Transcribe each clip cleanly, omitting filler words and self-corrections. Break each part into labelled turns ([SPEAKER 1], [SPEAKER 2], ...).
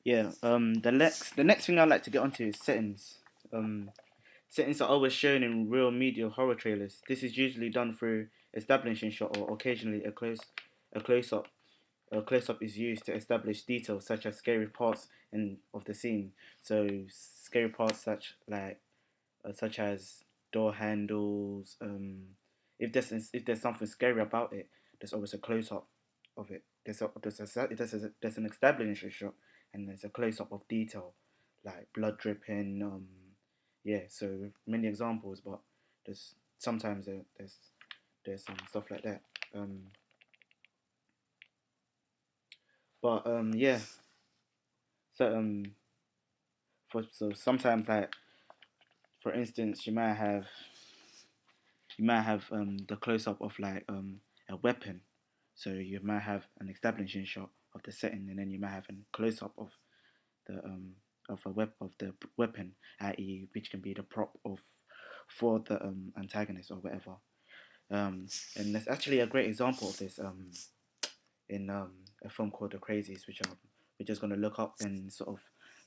[SPEAKER 1] Yeah. The next thing I'd like to get onto is settings. Um, Settings are always shown in real media horror trailers. This is usually done through establishing shot or occasionally a close up. A close up is used to establish details such as scary parts of the scene. So scary parts such as door handles. If there's something scary about it, there's always a close up of it. There's an establishing shot and there's a close up of detail, like blood dripping. Yeah. So many examples, but there's sometimes there's some stuff like that. Um, but yeah. So so sometimes, like, for instance, you might have the close up of like a weapon. So you might have an establishing shot of the setting, and then you might have a close up the of the weapon, i.e., which can be the prop of for the antagonist or whatever. Um, and there's actually a great example of this in a film called The Crazies, which we're just gonna look up and sort of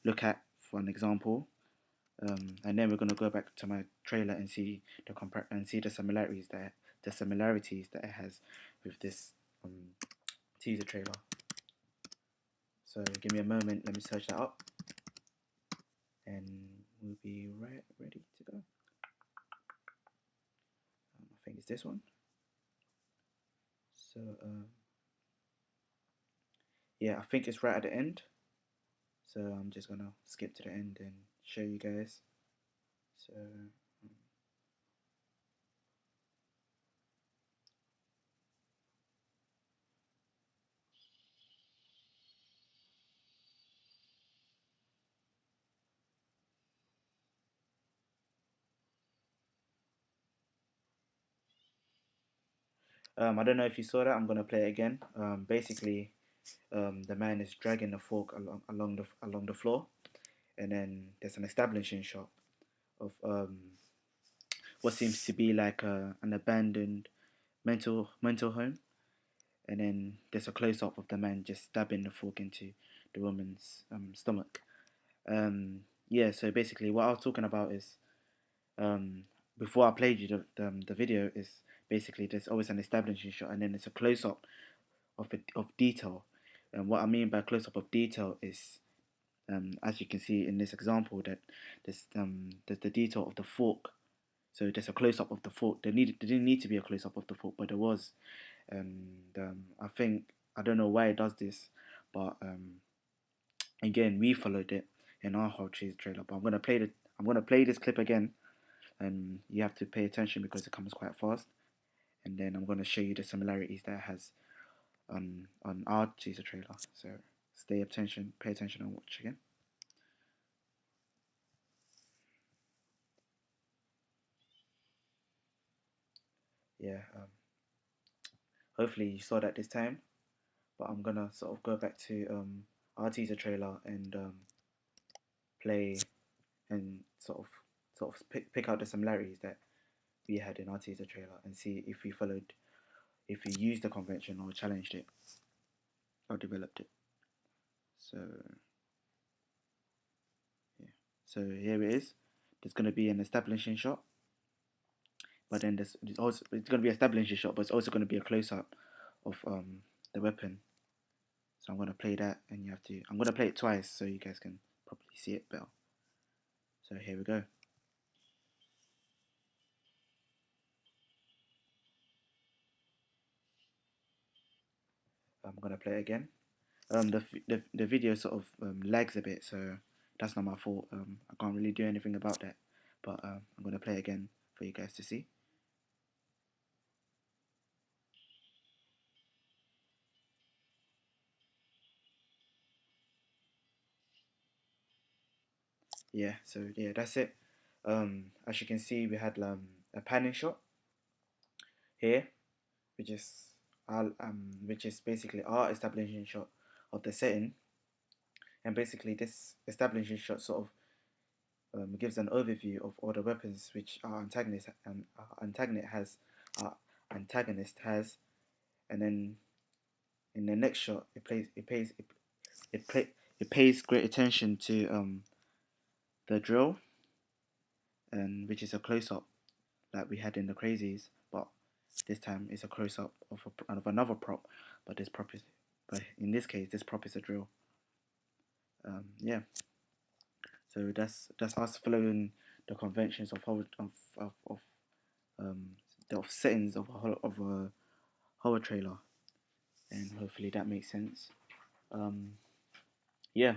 [SPEAKER 1] look at for an example. And then we're gonna go back to my trailer and see the similarities that it has with this teaser trailer. So give me a moment. Let me search that up, and we'll be ready to go. I think it's this one. So yeah, I think it's right at the end. So I'm just gonna skip to the end and show you guys. So I don't know if you saw that. I'm gonna play it again. Basically, the man is dragging the fork along the floor, and then there's an establishing shot of what seems to be like an abandoned mental home, and then there's a close up of the man just stabbing the fork into the woman's stomach. Yeah, so basically, what I was talking about is um, before I played you the video is basically there's always an establishing shot, and then there's a close up of detail. And what I mean by close up of detail is, as you can see in this example, that there's the detail of the fork. So there's a close up of the fork. There didn't need to be a close up of the fork, but there was. And I think, I don't know why it does this, but again, we followed it in our hot cheese trailer. But I'm gonna play this clip again, and you have to pay attention because it comes quite fast. And then I'm gonna show you the similarities that it has on our teaser trailer. So pay attention, and watch again. Yeah. Hopefully you saw that this time. But I'm gonna sort of go back to our teaser trailer and play and sort of pick out the similarities that we had in our teaser trailer and see if we used the convention or challenged it or developed it. So yeah. So here it is. There's gonna be an establishing shot, but then there's also it's gonna be establishing shot, but it's also gonna be a close up of the weapon. So I'm gonna play that, and I'm gonna play it twice so you guys can probably see it better. So here we go. I'm gonna play it again. The video sort of lags a bit, so that's not my fault. I can't really do anything about that. But I'm gonna play it again for you guys to see. Yeah, so yeah, that's it. As you can see, we had a panning shot here, which is which is basically our establishing shot of the setting, and basically this establishing shot sort of gives an overview of all the weapons which our antagonist has, and then in the next shot it it pays great attention to the drill, and which is a close up that we had in the crazies, but this time it's a close up of another prop, but this prop is, but in this case this prop is a drill. Yeah, so that's us following the conventions of um the settings of a horror trailer, and hopefully that makes sense. Um, yeah,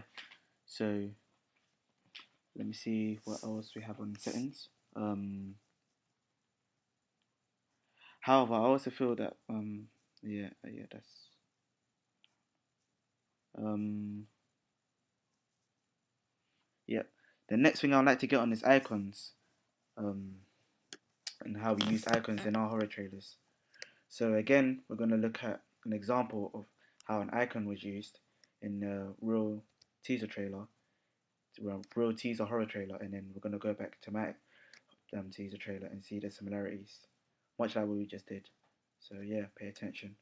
[SPEAKER 1] so let me see what else we have on settings. However, I also feel that yeah, that's um yeah. The next thing I'd like to get on is icons, um, and how we use icons in our horror trailers. So again, we're gonna look at an example of how an icon was used in a real teaser trailer, real teaser horror trailer, and then we're gonna go back to my teaser trailer and see the similarities, much like what we just did. So yeah, pay attention.